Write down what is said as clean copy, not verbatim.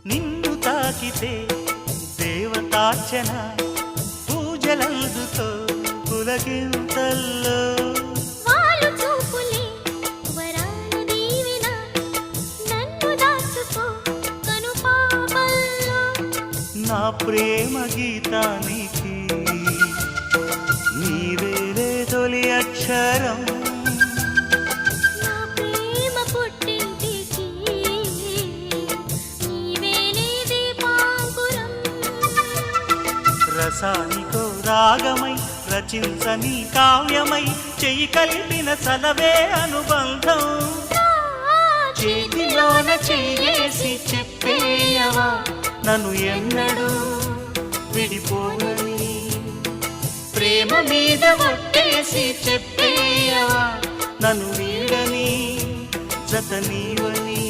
నిన్ను తాకితే దేవతార్చన పూజలందుతో పులకింతల్లో వాళ్ళు చూపులే వరాల దీవెన నన్ను దాచుకో కనుపాపల్లో నా ప్రేమ గీతానికి నీవేలే తొలి అక్షరం నా ప్రేమ పుట్టింటికి నీవేలే దీపాంకురం రసానికో రాగమై రచించని కావ్యమై చెయ్యి కలిపిన చలవే అనుబంధం చేతిలోన చెయ్యేసి చెప్పేయవా నన్ను ఎన్నడూ విడిపోనని ప్రేమ మీద ఒట్టేసి చెప్పేయవా నన్ను వీడని జత నీవని